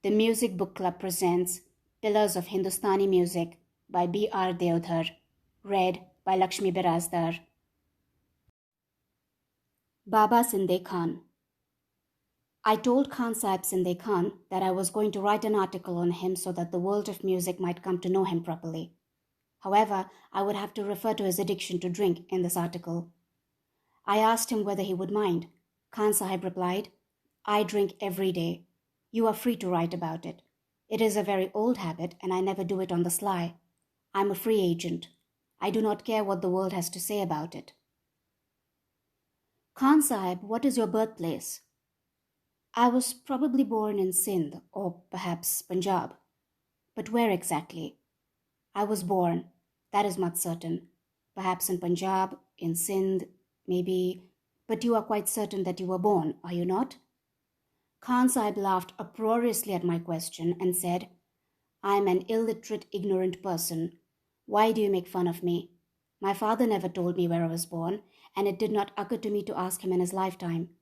The Music Book Club presents Pillars of Hindustani Music by B.R. DEODHAR, read by LAXMI BIRAJDAR. Baba Sinde Khan. I told Khan Sahib Sinde Khan that I was going to write an article on him so that the world of music might come to know him properly. However, I would have to refer to his addiction to drink in this article. I asked him whether he would mind. Khan Sahib replied, "I drink every day. You are free to write about it. It is a very old habit and I never do it on the sly. I'm a free agent. I do not care what the world has to say about it." "Khan Sahib, what is your birthplace?" "I was probably born in Sinde or perhaps Punjab." "But where exactly?" "I was born, that is much certain. Perhaps in Punjab, in Sindh, maybe, but you are quite certain that you were born, are you not?" Khan Sahib laughed uproariously at my question and said, "I am an illiterate, ignorant person. Why do you make fun of me? My father never told me where I was born, and it did not occur to me to ask him in his lifetime."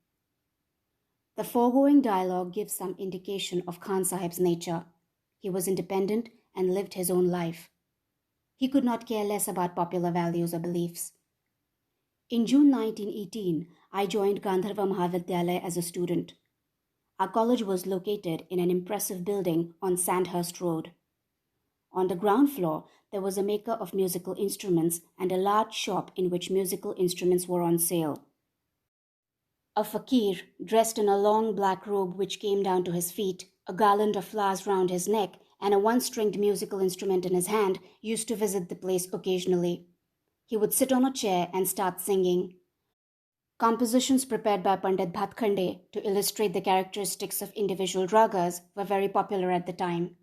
The foregoing dialogue gives some indication of Khan Sahib's nature. He was independent and lived his own life. He could not care less about popular values or beliefs. In June 1918, I joined Gandharva Mahavidyalaya as a student. Our college was located in an impressive building on Sandhurst Road. On the ground floor, there was a maker of musical instruments and a large shop in which musical instruments were on sale. A fakir, dressed in a long black robe which came down to his feet, a garland of flowers round his neck, and a one-stringed musical instrument in his hand, used to visit the place occasionally. He would sit on a chair and start singing. Compositions prepared by Pandit Bhatkhande to illustrate the characteristics of individual ragas were very popular at the time.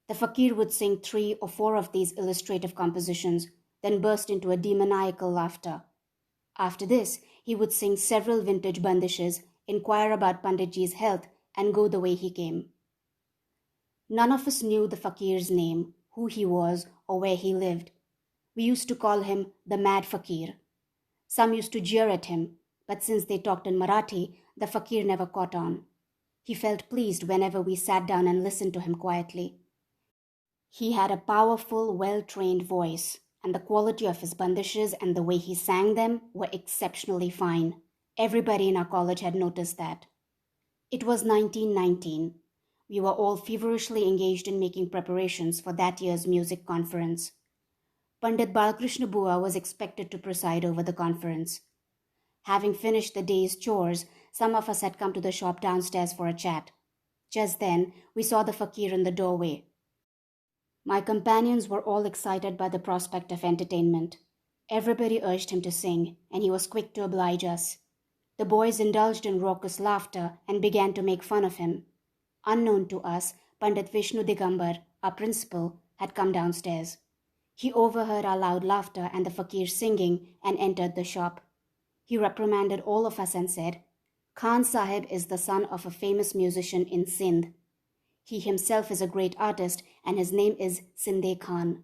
The fakir would sing 3 or 4 of these illustrative compositions, then burst into a demoniacal laughter. After this, he would sing several vintage bandishes, inquire about Panditji's health, and go the way he came. None of us knew the fakir's name, who he was, or where he lived. We used to call him the Mad Fakir. Some used to jeer at him, but since they talked in Marathi, the fakir never caught on. He felt pleased whenever we sat down and listened to him quietly. He had a powerful, well-trained voice, and the quality of his bandishes and the way he sang them were exceptionally fine. Everybody in our college had noticed that. It was 1919. We were all feverishly engaged in making preparations for that year's music conference. Pandit Balakrishna Bua was expected to preside over the conference. Having finished the day's chores, some of us had come to the shop downstairs for a chat. Just then, we saw the fakir in the doorway. My companions were all excited by the prospect of entertainment. Everybody urged him to sing, and he was quick to oblige us. The boys indulged in raucous laughter and began to make fun of him. Unknown to us, Pandit Vishnu Digambar, our principal, had come downstairs. He overheard our loud laughter and the fakir singing and entered the shop. He reprimanded all of us and said, "Khan Sahib is the son of a famous musician in Sindh. He himself is a great artist and his name is Sinde Khan.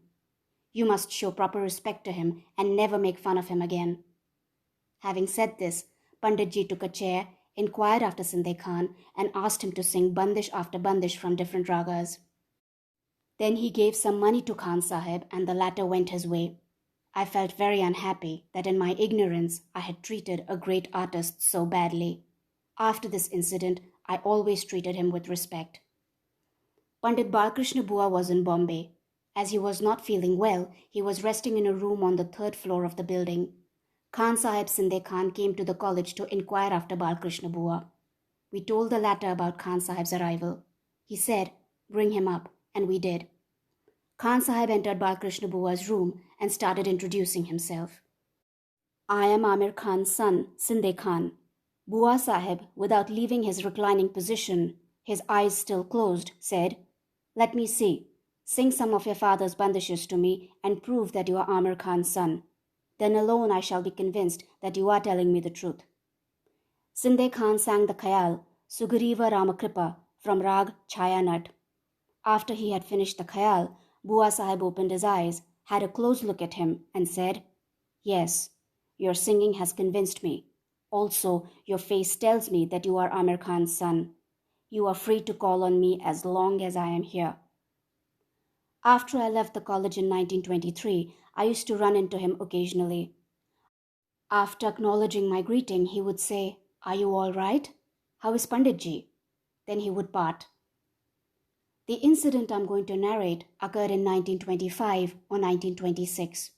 You must show proper respect to him and never make fun of him again." Having said this, Panditji took a chair, inquired after Sinde Khan, and asked him to sing bandish after bandish from different ragas. Then he gave some money to Khan Sahib and the latter went his way. I felt very unhappy that in my ignorance I had treated a great artist so badly. After this incident, I always treated him with respect. Pandit Balakrishna Bua was in Bombay. As he was not feeling well, he was resting in a room on the 3rd floor of the building. Khan Sahib Sinde Khan came to the college to inquire after Balakrishna Bua. We told the latter about Khan Sahib's arrival. He said, "Bring him up," and we did. Khan Sahib entered Balakrishna Bua's room and started introducing himself. "I am Amir Khan's son, Sinde Khan." Bua Sahib, without leaving his reclining position, his eyes still closed, said, "Let me see. Sing some of your father's bandishes to me and prove that you are Amir Khan's son. Then alone I shall be convinced that you are telling me the truth." Sinde Khan sang the khayal, Sugriva Ramakripa, from Rag Chayanat. After he had finished the khayal, Bua Sahib opened his eyes, had a close look at him, and said, "Yes, your singing has convinced me. Also, your face tells me that you are Amir Khan's son. You are free to call on me as long as I am here." After I left the college in 1923, I used to run into him occasionally. After acknowledging my greeting, he would say, "Are you all right? How is Panditji?" Then he would part. The incident I'm going to narrate occurred in 1925 or 1926.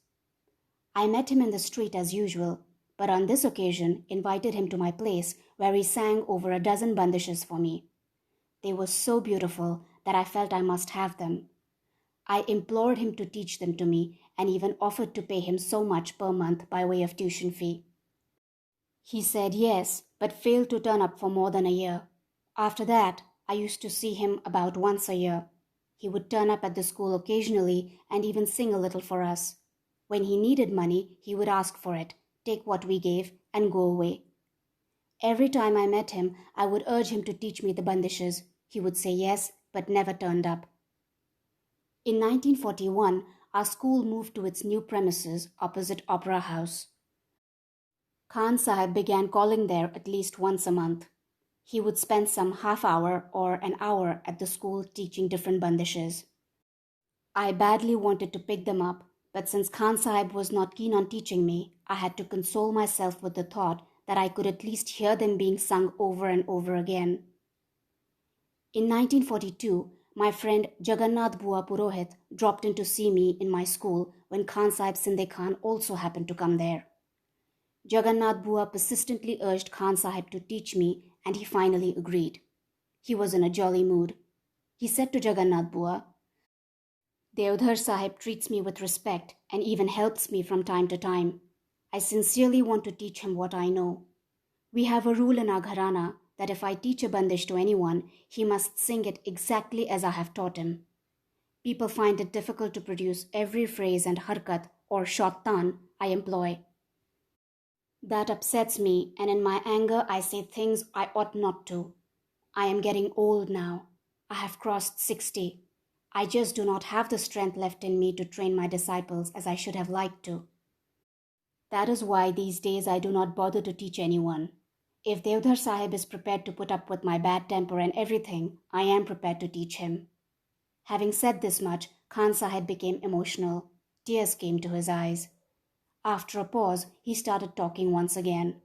I met him in the street as usual, but on this occasion invited him to my place where he sang over a dozen bandishes for me. They were so beautiful that I felt I must have them. I implored him to teach them to me and even offered to pay him so much per month by way of tuition fee. He said yes, but failed to turn up for more than a year. After that, I used to see him about once a year. He would turn up at the school occasionally and even sing a little for us. When he needed money, he would ask for it, take what we gave, and go away. Every time I met him, I would urge him to teach me the bandishes. He would say yes, but never turned up. In 1941, our school moved to its new premises opposite Opera House. Khan Sahib began calling there at least once a month. He would spend some half hour or an hour at the school teaching different bandishes. I badly wanted to pick them up, but since Khan Sahib was not keen on teaching me, I had to console myself with the thought that I could at least hear them being sung over and over again. In 1942, my friend Jagannath Bua Purohit dropped in to see me in my school when Khan Sahib Sinde Khan also happened to come there. Jagannath Bua persistently urged Khan Sahib to teach me, and he finally agreed. He was in a jolly mood. He said to Jagannath Bua, "DEODHAR Sahib treats me with respect and even helps me from time to time. I sincerely want to teach him what I know. We have a rule in our gharana that if I teach a bandish to anyone, he must sing it exactly as I have taught him. People find it difficult to produce every phrase and harkat or short tan I employ. That upsets me, and in my anger I say things I ought not to. I am getting old now. I have crossed 60. I just do not have the strength left in me to train my disciples as I should have liked to. That is why these days I do not bother to teach anyone. If DEODHAR Sahib is prepared to put up with my bad temper and everything, I am prepared to teach him." Having said this much, Khan Sahib became emotional. Tears came to his eyes. After a pause, he started talking once again.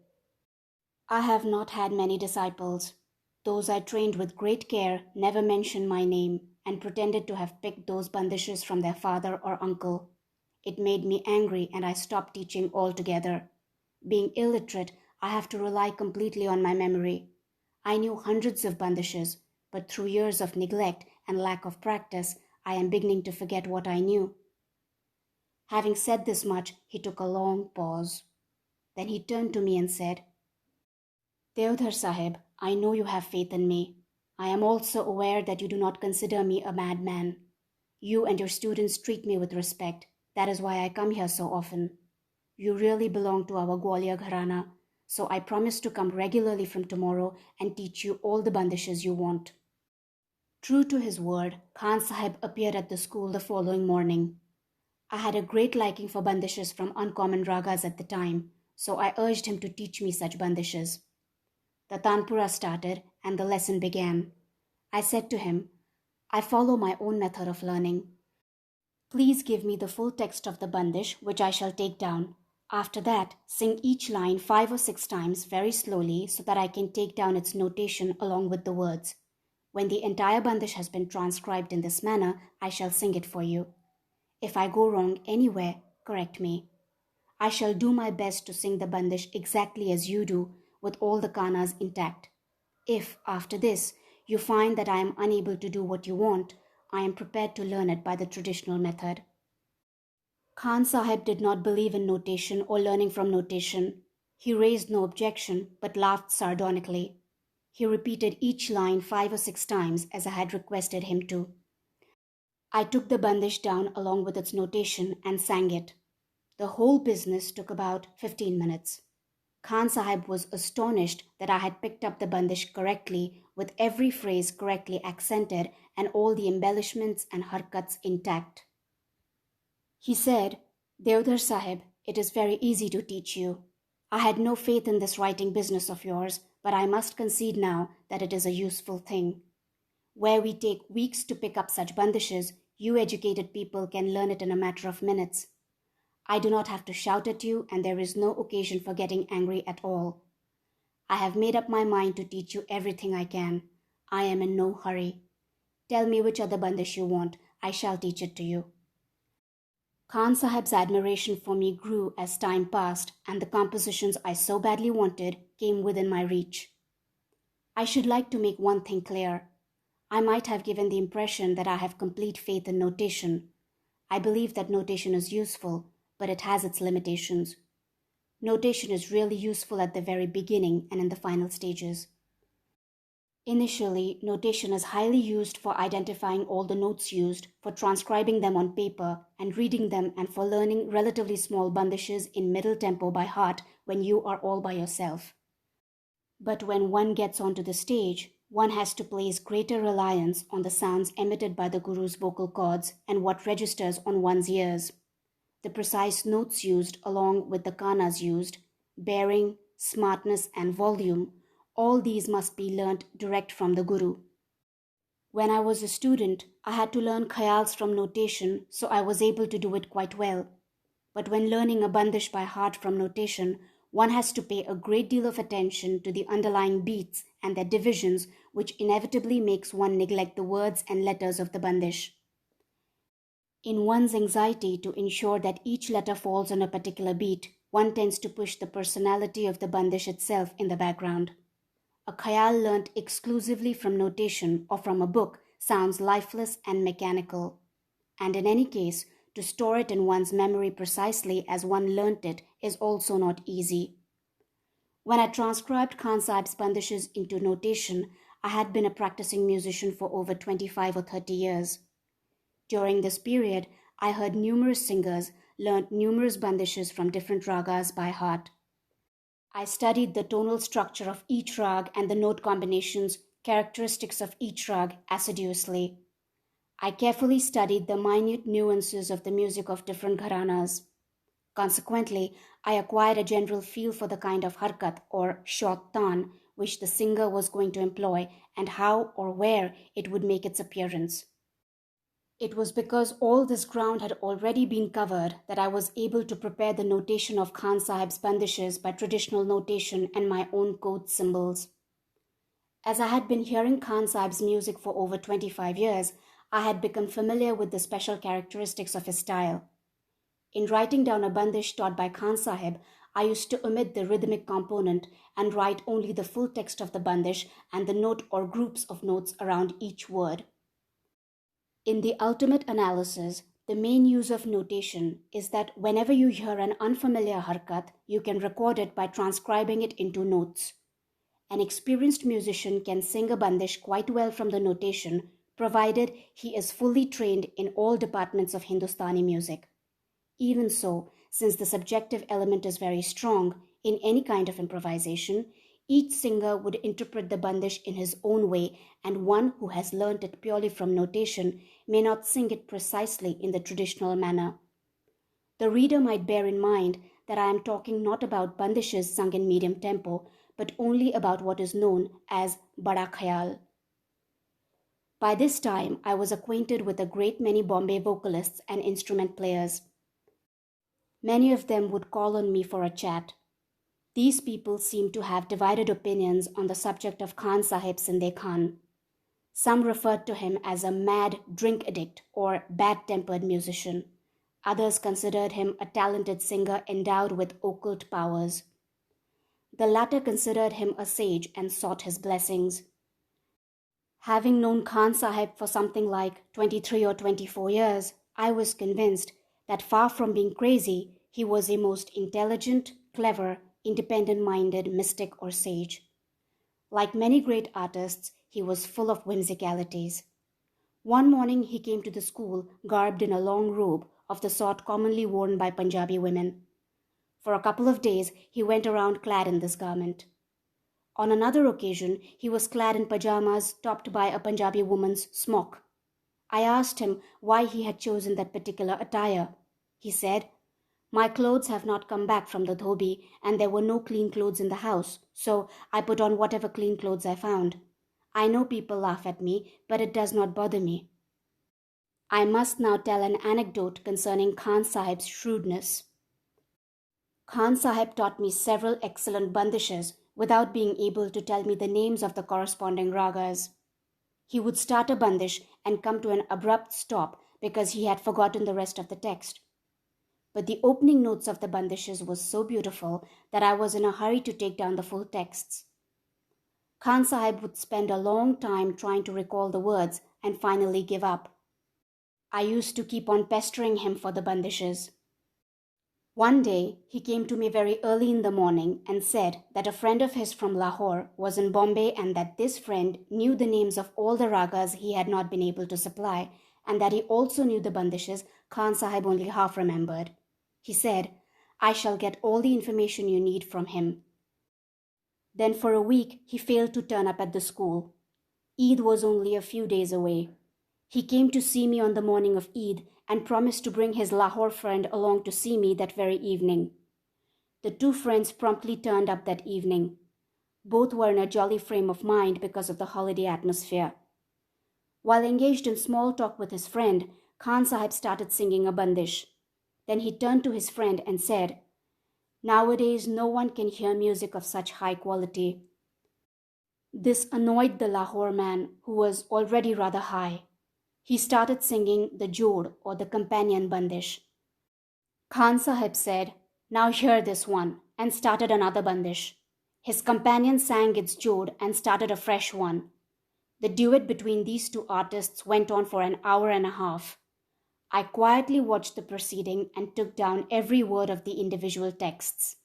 "I have not had many disciples. Those I trained with great care never mentioned my name and pretended to have picked those bandishes from their father or uncle. It made me angry and I stopped teaching altogether. Being illiterate, I have to rely completely on my memory. I knew hundreds of bandishes, but through years of neglect and lack of practice, I am beginning to forget what I knew." Having said this much, he took a long pause. Then he turned to me and said, "DEODHAR Sahib, I know you have faith in me. I am also aware that you do not consider me a madman. You and your students treat me with respect. That is why I come here so often. You really belong to our Gwalior Gharana, so I promise to come regularly from tomorrow and teach you all the bandishes you want." True to his word, Khan Sahib appeared at the school the following morning. I had a great liking for bandishes from uncommon ragas at the time, so I urged him to teach me such bandishes. The Tanpura started and the lesson began. I said to him, "I follow my own method of learning. Please give me the full text of the bandish, which I shall take down. After that, sing each line 5 or 6 times very slowly so that I can take down its notation along with the words. When the entire bandish has been transcribed in this manner, I shall sing it for you. If I go wrong anywhere, correct me. I shall do my best to sing the bandish exactly as you do, with all the kanas intact. If, after this, you find that I am unable to do what you want, I am prepared to learn it by the traditional method." Khan Sahib did not believe in notation or learning from notation. He raised no objection, but laughed sardonically. He repeated each line 5 or 6 times as I had requested him to. I took the bandish down along with its notation and sang it. The whole business took about 15 minutes. Khan Sahib was astonished that I had picked up the bandish correctly, with every phrase correctly accented and all the embellishments and harkats intact. He said, "DEODHAR Sahib, it is very easy to teach you. I had no faith in this writing business of yours, but I must concede now that it is a useful thing. Where we take weeks to pick up such bandishes, you educated people can learn it in a matter of minutes. I do not have to shout at you, and there is no occasion for getting angry at all. I have made up my mind to teach you everything I can. I am in no hurry. Tell me which other bandish you want. I shall teach it to you. Khan Sahib's admiration for me grew as time passed, and the compositions I so badly wanted came within my reach. I should like to make one thing clear. I might have given the impression that I have complete faith in notation. I believe that notation is useful, but it has its limitations. Notation is really useful at the very beginning and in the final stages. Initially, notation is highly used for identifying all the notes used, for transcribing them on paper and reading them, and for learning relatively small bandishes in middle tempo by heart when you are all by yourself. But when one gets onto the stage, one has to place greater reliance on the sounds emitted by the Guru's vocal cords and what registers on one's ears. The precise notes used along with the kanas used, bearing, smartness and volume, all these must be learnt direct from the Guru. When I was a student, I had to learn khayals from notation, so I was able to do it quite well. But when learning a bandish by heart from notation, one has to pay a great deal of attention to the underlying beats and their divisions, which inevitably makes one neglect the words and letters of the bandish. In one's anxiety to ensure that each letter falls on a particular beat, one tends to push the personality of the bandish itself in the background. A khayal learnt exclusively from notation or from a book sounds lifeless and mechanical. And in any case, to store it in one's memory precisely as one learnt it is also not easy. When I transcribed Khan Sahib's bandishes into notation, I had been a practicing musician for over 25 or 30 years. During this period, I heard numerous singers, learnt numerous bandishes from different ragas by heart. I studied the tonal structure of each rag and the note combinations, characteristics of each rag assiduously. I carefully studied the minute nuances of the music of different gharanas. Consequently, I acquired a general feel for the kind of harkat or short tan which the singer was going to employ and how or where it would make its appearance. It was because all this ground had already been covered that I was able to prepare the notation of Khan Sahib's bandishes by traditional notation and my own code symbols. As I had been hearing Khan Sahib's music for over 25 years, I had become familiar with the special characteristics of his style. In writing down a bandish taught by Khan Sahib, I used to omit the rhythmic component and write only the full text of the bandish and the note or groups of notes around each word. In the ultimate analysis, the main use of notation is that whenever you hear an unfamiliar harkat, you can record it by transcribing it into notes. An experienced musician can sing a bandish quite well from the notation, provided he is fully trained in all departments of Hindustani music. Even so, since the subjective element is very strong in any kind of improvisation, each singer would interpret the bandish in his own way, and one who has learnt it purely from notation may not sing it precisely in the traditional manner. The reader might bear in mind that I am talking not about bandishes sung in medium tempo, but only about what is known as bada khayal. By this time, I was acquainted with a great many Bombay vocalists and instrument players. Many of them would call on me for a chat. These people seem to have divided opinions on the subject of Khan Sahib Sinde Khan. Some referred to him as a mad drink addict or bad-tempered musician. Others considered him a talented singer endowed with occult powers. The latter considered him a sage and sought his blessings. Having known Khan Sahib for something like 23 or 24 years, I was convinced that far from being crazy, he was a most intelligent, clever, independent-minded mystic or sage. Like many great artists, he was full of whimsicalities. One morning he came to the school garbed in a long robe of the sort commonly worn by Punjabi women. For a couple of days he went around clad in this garment. On another occasion he was clad in pajamas topped by a Punjabi woman's smock. I asked him why he had chosen that particular attire. He said, "My clothes have not come back from the dhobi, and there were no clean clothes in the house, so I put on whatever clean clothes I found. I know people laugh at me, but it does not bother me. I must now tell an anecdote concerning Khan Sahib's shrewdness. Khan Sahib taught me several excellent bandishes without being able to tell me the names of the corresponding ragas. He would start a bandish and come to an abrupt stop because he had forgotten the rest of the text. But the opening notes of the bandishes was so beautiful that I was in a hurry to take down the full texts. Khan Sahib would spend a long time trying to recall the words and finally give up. I used to keep on pestering him for the bandishes. One day, he came to me very early in the morning and said that a friend of his from Lahore was in Bombay and that this friend knew the names of all the ragas he had not been able to supply, and that he also knew the bandishes Khan Sahib only half remembered. He said, "I shall get all the information you need from him." Then for a week he failed to turn up at the school. Eid was only a few days away. He came to see me on the morning of Eid and promised to bring his Lahore friend along to see me that very evening. The two friends promptly turned up that evening. Both were in a jolly frame of mind because of the holiday atmosphere. While engaged in small talk with his friend, Khan Sahib started singing a bandish. Then he turned to his friend and said, "Nowadays no one can hear music of such high quality." This annoyed the Lahore man, who was already rather high. He started singing the Jod or the companion bandish. Khan Sahib said, "Now hear this one," and started another bandish. His companion sang its Jod and started a fresh one. The duet between these two artists went on for an hour and a half. I quietly watched the proceeding and took down every word of the individual texts.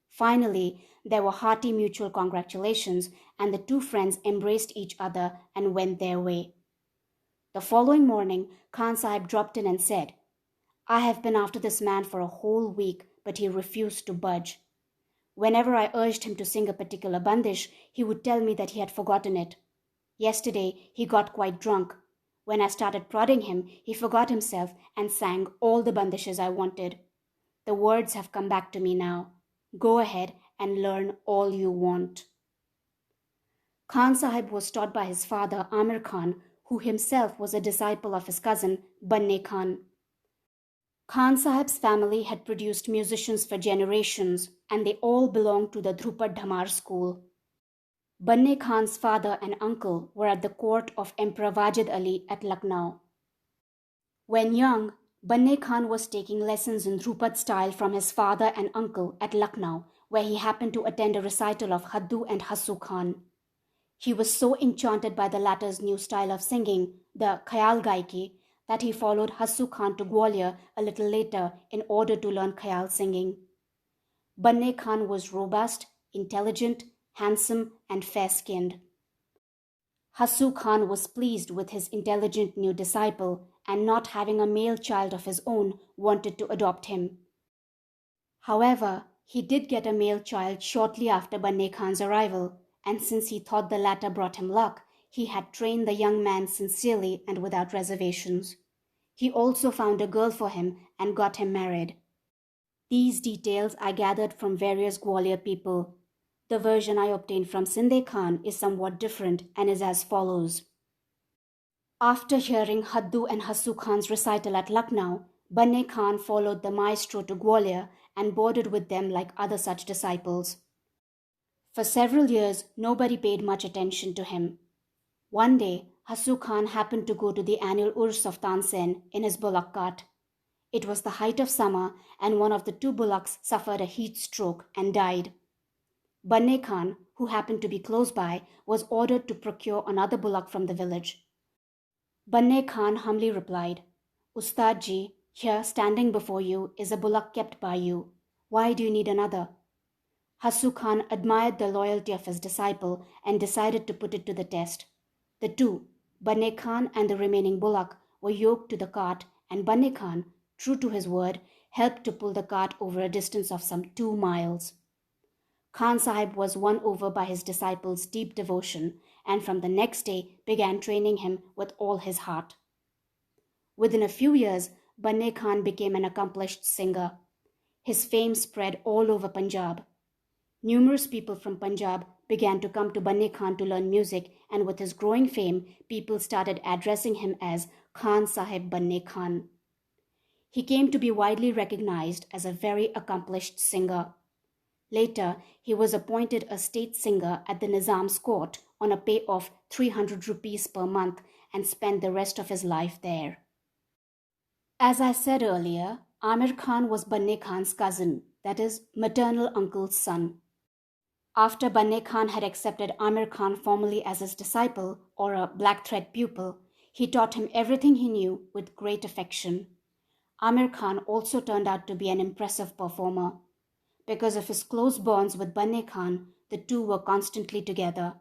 Finally, there were hearty mutual congratulations, and the two friends embraced each other and went their way. The following morning, Khan Sahib dropped in and said, "I have been after this man for a whole week, but he refused to budge. Whenever I urged him to sing a particular bandish, he would tell me that he had forgotten it. Yesterday, he got quite drunk. When I started prodding him, he forgot himself and sang all the bandishes I wanted. The words have come back to me now. Go ahead and learn all you want." Khan Sahib was taught by his father, Amir Khan, who himself was a disciple of his cousin, Banne Khan. Khan Sahib's family had produced musicians for generations, and they all belonged to the Dhrupad Dhamar school. Banne Khan's father and uncle were at the court of Emperor Wajid Ali at Lucknow. When young, Banne Khan was taking lessons in Dhrupad style from his father and uncle at Lucknow, where he happened to attend a recital of Haddu and Hassu Khan. He was so enchanted by the latter's new style of singing, the Khayal Gaiki, that he followed Hassu Khan to Gwalior a little later in order to learn Khayal singing. Banne Khan was robust, intelligent, handsome, and fair-skinned. Hassu Khan was pleased with his intelligent new disciple, and not having a male child of his own, wanted to adopt him. However, he did get a male child shortly after Banne Khan's arrival, and since he thought the latter brought him luck, he had trained the young man sincerely and without reservations. He also found a girl for him and got him married. These details I gathered from various Gwalior people. The version I obtained from Sinde Khan is somewhat different and is as follows. After hearing Haddu and Hassu Khan's recital at Lucknow, Banne Khan followed the maestro to Gwalior and boarded with them like other such disciples. For several years, nobody paid much attention to him. One day, Hassu Khan happened to go to the annual Urs of Tansen in his bullock cart. It was the height of summer, and one of the two bullocks suffered a heat stroke and died. Banne Khan, who happened to be close by, was ordered to procure another bullock from the village. Banne Khan humbly replied, "Ustad ji, here standing before you is a bullock kept by you. Why do you need another?" Hassu Khan admired the loyalty of his disciple and decided to put it to the test. The two, Banne Khan and the remaining bullock, were yoked to the cart, and Banne Khan, true to his word, helped to pull the cart over a distance of some 2 miles. Khan Sahib was won over by his disciple's deep devotion, and from the next day began training him with all his heart. Within a few years, Banne Khan became an accomplished singer. His fame spread all over Punjab. Numerous people from Punjab began to come to Banne Khan to learn music, and with his growing fame, people started addressing him as Khan Sahib Banne Khan. He came to be widely recognized as a very accomplished singer. Later, he was appointed a state singer at the Nizam's court on a pay of 300 rupees per month and spent the rest of his life there. As I said earlier, Amir Khan was Banne Khan's cousin, that is, maternal uncle's son. After Banne Khan had accepted Amir Khan formally as his disciple, or a black thread pupil, he taught him everything he knew with great affection. Amir Khan also turned out to be an impressive performer. Because of his close bonds with Banne Khan, the two were constantly together.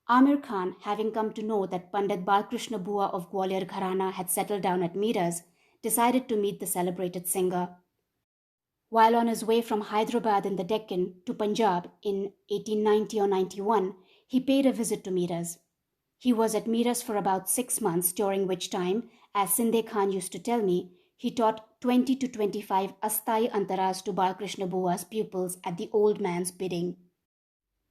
Amir Khan, having come to know that Pandit Balkrishna Bua of Gwalior Gharana had settled down at Meerut, decided to meet the celebrated singer. While on his way from Hyderabad in the Deccan to Punjab in 1890 or 91, he paid a visit to Meerut. He was at Meerut for about 6 months, during which time, as Sinde Khan used to tell me, he taught 20 to 25 Astai Antaras to Balkrishna Bua's pupils at the old man's bidding.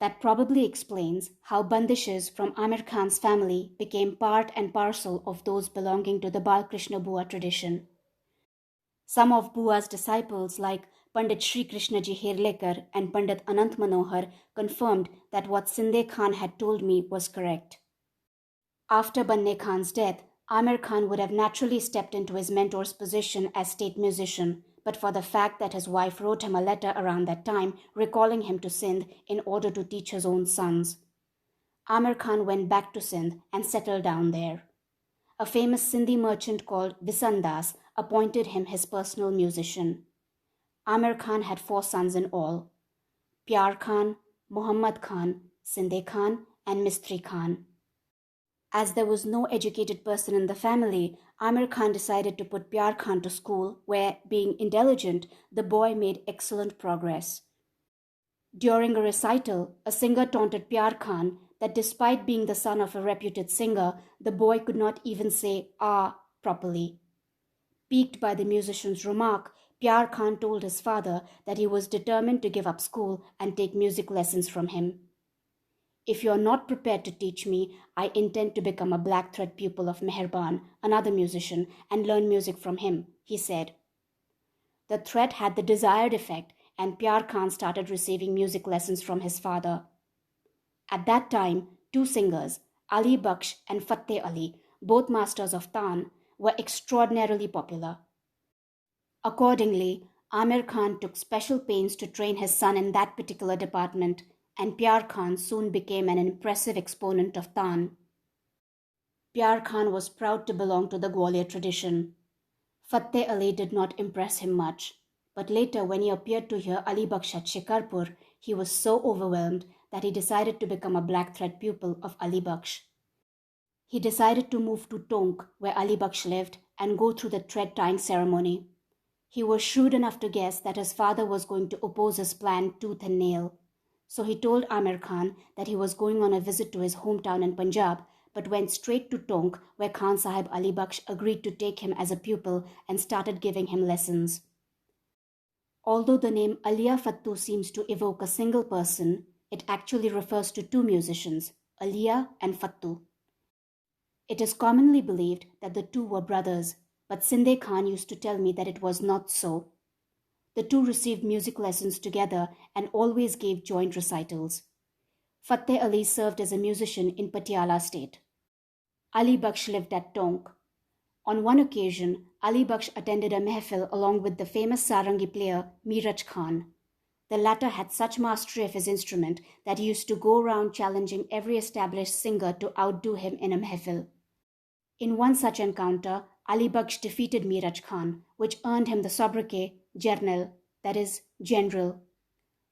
That probably explains how bandishes from Amir Khan's family became part and parcel of those belonging to the Balkrishna Bua tradition. Some of Bua's disciples like Pandit Sri Krishnaji Herlekar and Pandit Anant Manohar confirmed that what Sinde Khan had told me was correct. After Banne Khan's death, Amir Khan would have naturally stepped into his mentor's position as state musician, but for the fact that his wife wrote him a letter around that time recalling him to Sindh in order to teach his own sons. Amir Khan went back to Sindh and settled down there. A famous Sindhi merchant called Visandas appointed him his personal musician. Amir Khan had 4 sons in all: Pyar Khan, Muhammad Khan, Sinde Khan, and Mistri Khan. As there was no educated person in the family, Amir Khan decided to put Pyar Khan to school, where, being intelligent, the boy made excellent progress. During a recital, a singer taunted Pyar Khan that despite being the son of a reputed singer, the boy could not even say "ah" properly. Piqued by the musician's remark, Pyar Khan told his father that he was determined to give up school and take music lessons from him. "If you are not prepared to teach me, I intend to become a black thread pupil of Meherban, another musician, and learn music from him," he said. The threat had the desired effect, and Pyar Khan started receiving music lessons from his father. At that time, 2 singers, Ali Baksh and Fateh Ali, both masters of Taan, were extraordinarily popular. Accordingly, Amir Khan took special pains to train his son in that particular department, and Pyar Khan soon became an impressive exponent of Taan. Pyar Khan was proud to belong to the Gwalior tradition. Fateh Ali did not impress him much, but later when he appeared to hear Ali Baksh at Shikarpur, he was so overwhelmed that he decided to become a black thread pupil of Ali Baksh. He decided to move to Tonk, where Ali Baksh lived, and go through the thread tying ceremony. He was shrewd enough to guess that his father was going to oppose his plan tooth and nail. So he told Amir Khan that he was going on a visit to his hometown in Punjab, but went straight to Tonk, where Khan Sahib Ali Baksh agreed to take him as a pupil and started giving him lessons. Although the name Aliya Fattu seems to evoke a single person, it actually refers to 2 musicians, Aliya and Fattu. It is commonly believed that the 2 were brothers, but Sinde Khan used to tell me that it was not so. The 2 received music lessons together and always gave joint recitals. Fateh Ali served as a musician in Patiala state. Ali Baksh lived at Tonk. On one occasion, Ali Baksh attended a mehfil along with the famous sarangi player Miraj Khan. The latter had such mastery of his instrument that he used to go around challenging every established singer to outdo him in a mehfil. In one such encounter, Ali Baksh defeated Miraj Khan, which earned him the sobriquet Jernal, that is, general.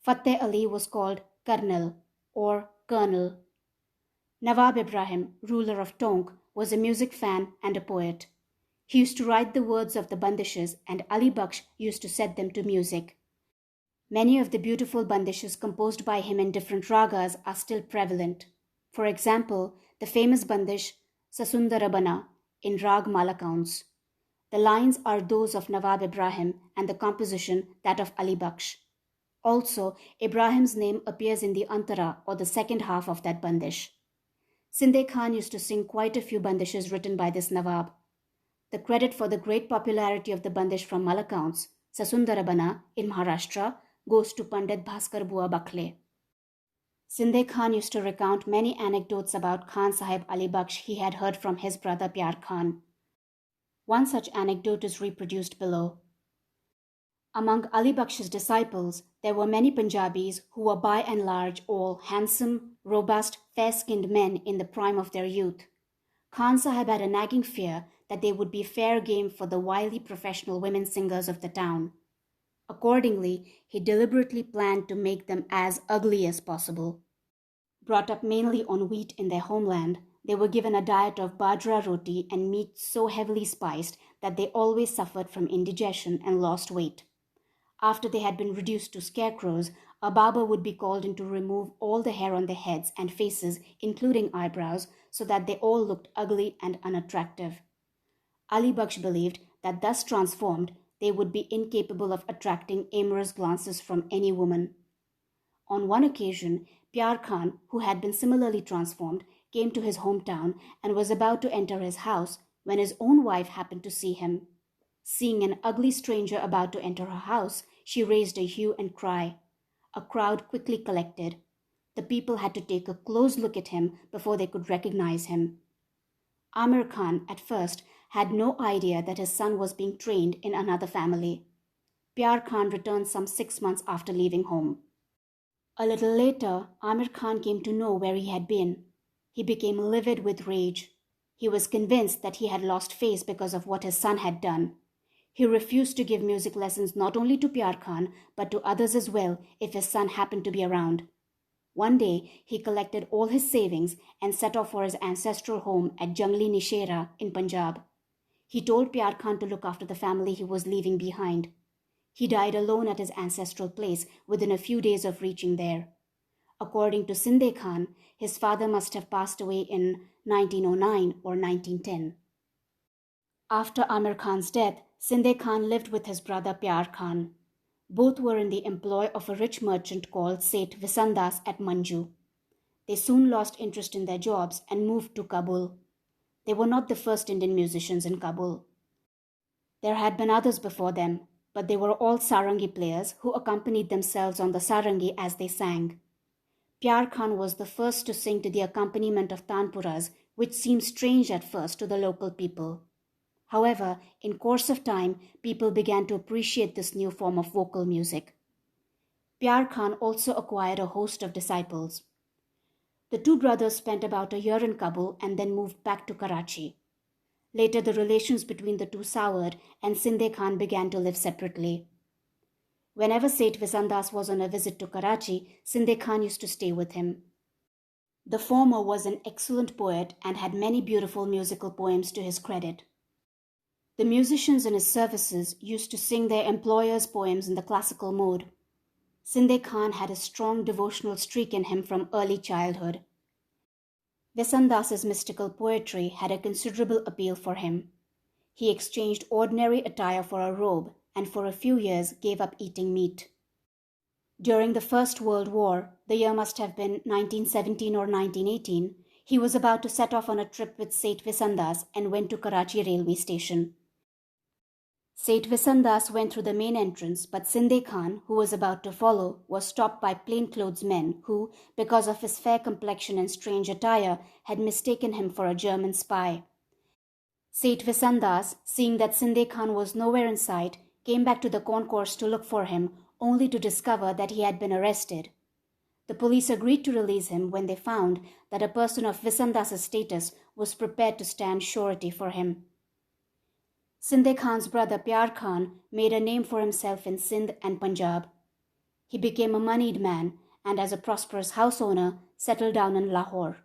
Fateh Ali was called Colonel or Colonel. Nawab Ibrahim, ruler of Tonk, was a music fan and a poet. He used to write the words of the bandishes, and Ali Baksh used to set them to music. Many of the beautiful bandishes composed by him in different ragas are still prevalent. For example, the famous bandish Sasundarabana in Rag Malakaunds. The lines are those of Nawab Ibrahim and the composition that of Ali Baksh. Also, Ibrahim's name appears in the Antara, or the second half of that bandish. Sinde Khan used to sing quite a few bandishes written by this Nawab. The credit for the great popularity of the bandish from Malaccounts, Sasundarabana in Maharashtra, goes to Pandit Bhaskar Bua Bakhle. Sinde Khan used to recount many anecdotes about Khan Sahib Ali Bakhsh he had heard from his brother Pyar Khan. One such anecdote is reproduced below. Among Ali Bakhsh's disciples, there were many Punjabis who were by and large all handsome, robust, fair-skinned men in the prime of their youth. Khan Sahib had a nagging fear that they would be fair game for the wily professional women singers of the town. Accordingly, he deliberately planned to make them as ugly as possible. Brought up mainly on wheat in their homeland, they were given a diet of bajra roti and meat so heavily spiced that they always suffered from indigestion and lost weight. After they had been reduced to scarecrows, a barber would be called in to remove all the hair on their heads and faces, including eyebrows, so that they all looked ugly and unattractive. Ali Bakhsh believed that thus transformed, they would be incapable of attracting amorous glances from any woman. On one occasion, Pyar Khan, who had been similarly transformed, came to his hometown and was about to enter his house when his own wife happened to see him. Seeing an ugly stranger about to enter her house, she raised a hue and cry. A crowd quickly collected. The people had to take a close look at him before they could recognize him. Amir Khan, at first, had no idea that his son was being trained in another family. Pyar Khan returned some 6 months after leaving home. A little later, Amir Khan came to know where he had been. He became livid with rage. He was convinced that he had lost face because of what his son had done. He refused to give music lessons not only to Pyar Khan, but to others as well if his son happened to be around. One day, he collected all his savings and set off for his ancestral home at Jangli Nishera in Punjab. He told Pyar Khan to look after the family he was leaving behind. He died alone at his ancestral place within a few days of reaching there. According to Sinde Khan, his father must have passed away in 1909 or 1910. After Amir Khan's death, Sinde Khan lived with his brother Pyar Khan. Both were in the employ of a rich merchant called Seth Visandas at Manju. They soon lost interest in their jobs and moved to Kabul. They were not the first Indian musicians in Kabul. There had been others before them, but they were all sarangi players who accompanied themselves on the sarangi as they sang. Pyar Khan was the first to sing to the accompaniment of tanpuras, which seemed strange at first to the local people. However, in course of time, people began to appreciate this new form of vocal music. Pyar Khan also acquired a host of disciples. The two brothers spent about a year in Kabul and then moved back to Karachi. Later, the relations between the two soured and Sinde Khan began to live separately. Whenever Seth Visandas was on a visit to Karachi, Sinde Khan used to stay with him. The former was an excellent poet and had many beautiful musical poems to his credit. The musicians in his services used to sing their employers' poems in the classical mode. Sinde Khan had a strong devotional streak in him from early childhood. Visandas's mystical poetry had a considerable appeal for him. He exchanged ordinary attire for a robe and for a few years gave up eating meat. During the First World War, the year must have been 1917 or 1918, he was about to set off on a trip with Seth Visandas and went to Karachi railway station. Seth Visandas went through the main entrance, but Sinde Khan, who was about to follow, was stopped by plainclothes men who, because of his fair complexion and strange attire, had mistaken him for a German spy. Seth Visandas, seeing that Sinde Khan was nowhere in sight, came back to the concourse to look for him, only to discover that he had been arrested. The police agreed to release him when they found that a person of Visandas's status was prepared to stand surety for him. Sinde Khan's brother Pyar Khan made a name for himself in Sindh and Punjab. He became a moneyed man and, as a prosperous house owner, settled down in Lahore.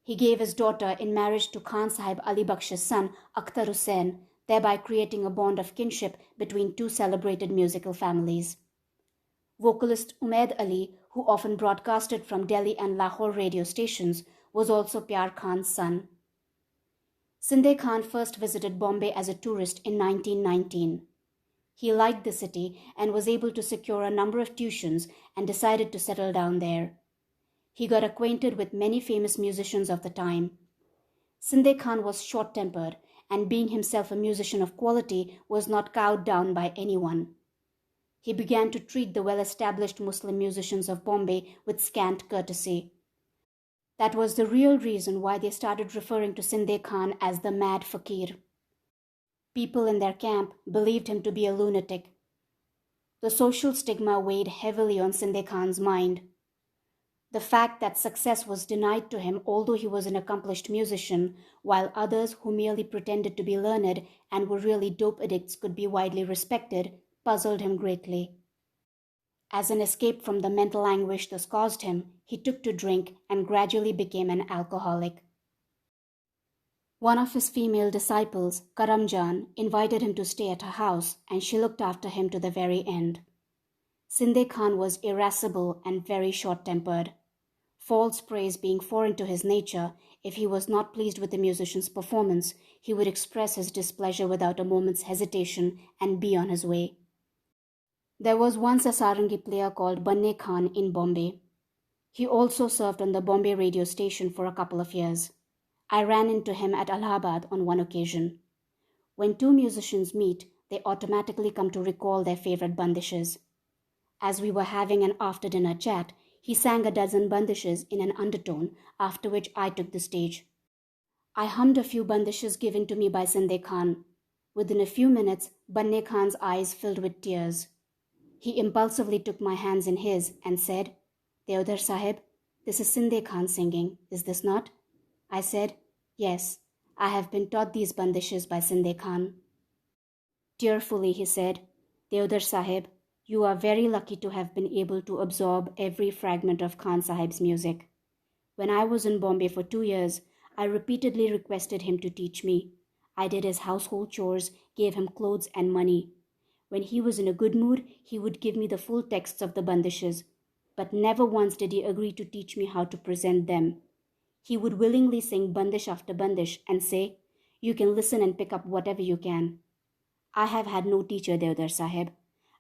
He gave his daughter in marriage to Khan Sahib Ali Bakhsh's son Akhtar Hussain, thereby creating a bond of kinship between two celebrated musical families. Vocalist Umaid Ali, who often broadcasted from Delhi and Lahore radio stations, was also Pyar Khan's son. Sinde Khan first visited Bombay as a tourist in 1919. He liked the city and was able to secure a number of tuitions and decided to settle down there. He got acquainted with many famous musicians of the time. Sinde Khan was short-tempered, and being himself a musician of quality, was not cowed down by anyone. He began to treat the well-established Muslim musicians of Bombay with scant courtesy. That was the real reason why they started referring to Sinde Khan as the Mad Fakir. People in their camp believed him to be a lunatic. The social stigma weighed heavily on Sinde Khan's mind. The fact that success was denied to him although he was an accomplished musician, while others who merely pretended to be learned and were really dope addicts could be widely respected, puzzled him greatly. As an escape from the mental anguish this caused him, he took to drink and gradually became an alcoholic. One of his female disciples, Karamjan, invited him to stay at her house, and she looked after him to the very end. Sinde Khan was irascible and very short-tempered. False praise being foreign to his nature, if he was not pleased with the musician's performance, he would express his displeasure without a moment's hesitation and be on his way. There was once a sarangi player called Banne Khan in Bombay. He also served on the Bombay radio station for a couple of years. I ran into him at Allahabad on one occasion. When two musicians meet, they automatically come to recall their favorite bandishes. As we were having an after-dinner chat, he sang a dozen bandishes in an undertone, after which I took the stage. I hummed a few bandishes given to me by Sinde Khan. Within a few minutes, Banne Khan's eyes filled with tears. He impulsively took my hands in his and said, "Deodhar Sahib, this is Sinde Khan singing, is this not?" I said, "Yes, I have been taught these bandishes by Sinde Khan." Tearfully he said, "Deodhar Sahib, you are very lucky to have been able to absorb every fragment of Khan Sahib's music. When I was in Bombay for 2 years, I repeatedly requested him to teach me. I did his household chores, gave him clothes and money. When he was in a good mood, he would give me the full texts of the bandishes, but never once did he agree to teach me how to present them. He would willingly sing bandish after bandish and say, 'You can listen and pick up whatever you can.' I have had no teacher, Deodhar Sahib.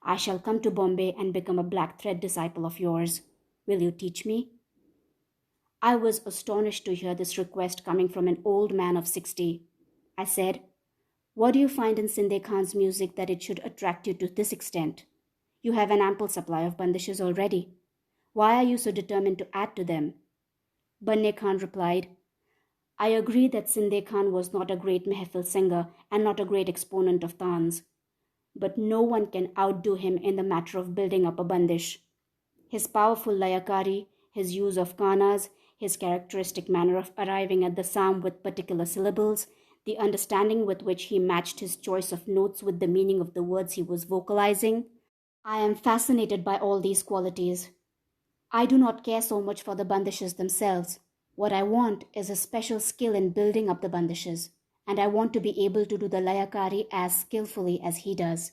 I shall come to Bombay and become a black thread disciple of yours. Will you teach me?" I was astonished to hear this request coming from an old man of 60. I said, "What do you find in Sinde Khan's music that it should attract you to this extent? You have an ample supply of bandishes already. Why are you so determined to add to them?" Banne Khan replied, "I agree that Sinde Khan was not a great mehfil singer and not a great exponent of tans. But no one can outdo him in the matter of building up a bandish. His powerful layakari, his use of kanas, his characteristic manner of arriving at the psalm with particular syllables, the understanding with which he matched his choice of notes with the meaning of the words he was vocalizing. I am fascinated by all these qualities. I do not care so much for the bandishes themselves. What I want is a special skill in building up the bandishes, and I want to be able to do the layakari as skillfully as he does."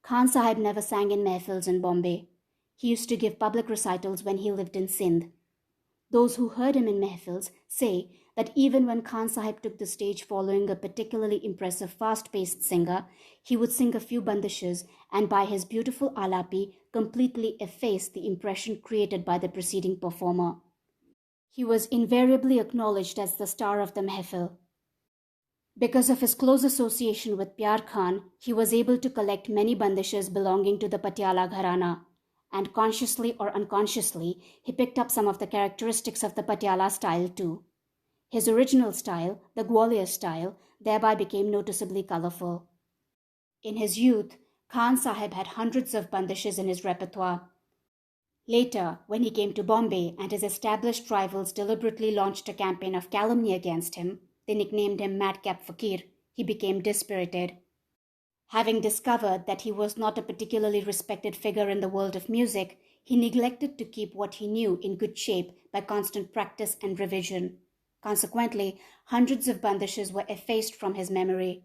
Khan Sahib never sang in mehfils in Bombay. He used to give public recitals when he lived in Sindh. Those who heard him in mehfils say that even when Khan Sahib took the stage following a particularly impressive fast-paced singer, he would sing a few bandishes and by his beautiful alapi completely efface the impression created by the preceding performer. He was invariably acknowledged as the star of the mehfil. Because of his close association with Pyar Khan, he was able to collect many bandishes belonging to the Patiala Gharana, and consciously or unconsciously, he picked up some of the characteristics of the Patiala style too. His original style, the Gwalior style, thereby became noticeably colorful. In his youth, Khan Sahib had hundreds of bandishes in his repertoire. Later, when he came to Bombay and his established rivals deliberately launched a campaign of calumny against him, they nicknamed him Madcap Fakir, he became dispirited. Having discovered that he was not a particularly respected figure in the world of music, he neglected to keep what he knew in good shape by constant practice and revision. Consequently, hundreds of bandishes were effaced from his memory.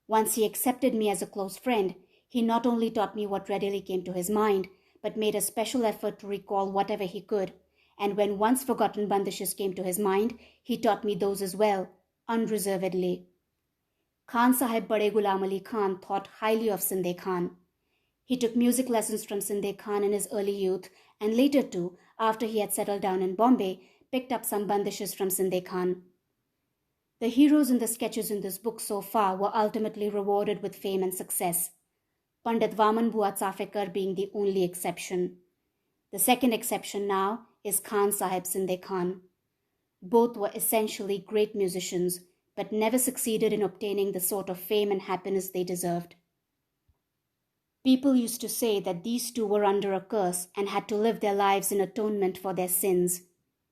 Once he accepted me as a close friend, he not only taught me what readily came to his mind, but made a special effort to recall whatever he could, and when once forgotten bandishes came to his mind, he taught me those as well, unreservedly. Khan Sahib Bade Ghulam Ali Khan thought highly of Sinde Khan. He took music lessons from Sinde Khan in his early youth, and later too, after he had settled down in Bombay, picked up some bandishes from Sinde Khan. The heroes in the sketches in this book so far were ultimately rewarded with fame and success, Pandit Vaman Bua Tsafekar being the only exception. The second exception now is Khan Sahib Sinde Khan. Both were essentially great musicians, but never succeeded in obtaining the sort of fame and happiness they deserved. People used to say that these two were under a curse and had to live their lives in atonement for their sins.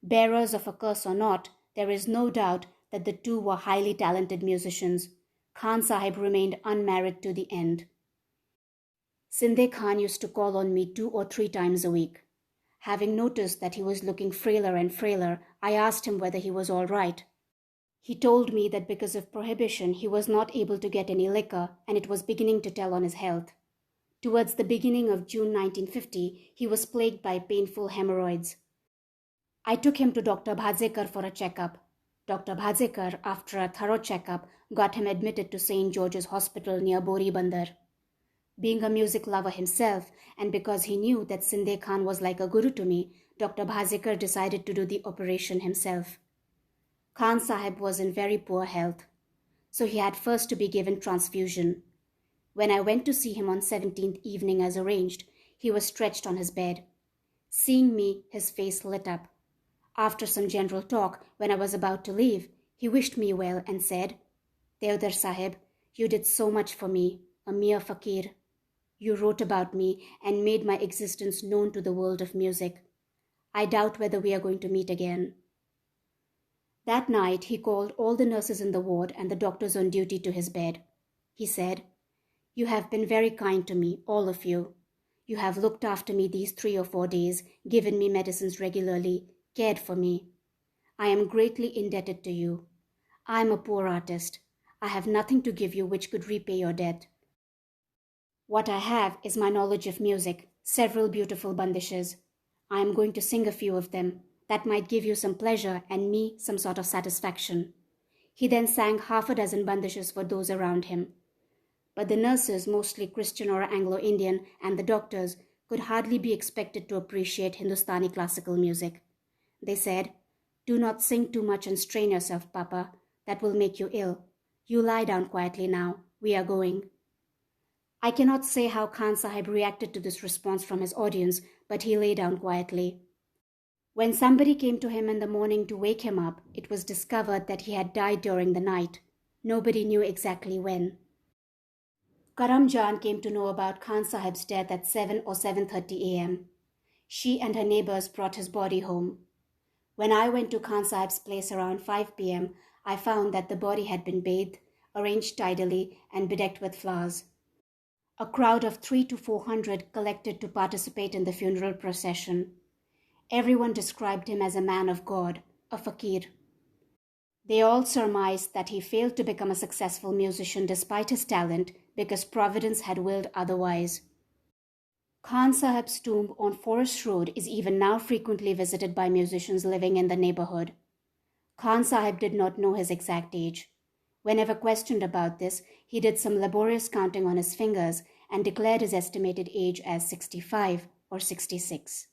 Bearers of a curse or not, there is no doubt that the two were highly talented musicians. Khan Sahib remained unmarried to the end. Sinde Khan used to call on me 2 or 3 times a week. Having noticed that he was looking frailer and frailer, I asked him whether he was all right. He told me that because of prohibition he was not able to get any liquor and it was beginning to tell on his health. Towards the beginning of June 1950, he was plagued by painful hemorrhoids. I took him to Dr. Bhadzekar for a checkup. Dr. Bhadzekar, after a thorough checkup, got him admitted to St. George's Hospital near Bori Bandar. Being a music lover himself, and because he knew that Sinde Khan was like a guru to me, Dr. Bhadzekar decided to do the operation himself. Khan Sahib was in very poor health, so he had first to be given transfusion. When I went to see him on 17th evening as arranged, he was stretched on his bed. Seeing me, his face lit up. After some general talk, when I was about to leave, he wished me well and said, "Deodhar Sahib, you did so much for me, a mere fakir. You wrote about me and made my existence known to the world of music. I doubt whether we are going to meet again." That night, he called all the nurses in the ward and the doctors on duty to his bed. He said, "You have been very kind to me, all of you. You have looked after me these 3 or 4 days, given me medicines regularly, cared for me. I am greatly indebted to you. I am a poor artist. I have nothing to give you which could repay your debt. What I have is my knowledge of music, several beautiful bandishes. I am going to sing a few of them. That might give you some pleasure and me some sort of satisfaction." He then sang half a dozen bandishes for those around him. But the nurses, mostly Christian or Anglo-Indian, and the doctors could hardly be expected to appreciate Hindustani classical music. They said, "Do not sing too much and strain yourself, Papa. That will make you ill. You lie down quietly now. We are going." I cannot say how Khan Sahib reacted to this response from his audience, but he lay down quietly. When somebody came to him in the morning to wake him up, it was discovered that he had died during the night. Nobody knew exactly when. Karam Jan came to know about Khan Sahib's death at 7 or 7:30 a.m. She and her neighbors brought his body home. When I went to Khan Sahib's place around 5 p.m., I found that the body had been bathed, arranged tidily, and bedecked with flowers. A crowd of 300 to 400 collected to participate in the funeral procession. Everyone described him as a man of God, a fakir. They all surmised that he failed to become a successful musician despite his talent because Providence had willed otherwise. Khan Sahib's tomb on Forest Road is even now frequently visited by musicians living in the neighborhood. Khan Sahib did not know his exact age. Whenever questioned about this, he did some laborious counting on his fingers and declared his estimated age as 65 or 66.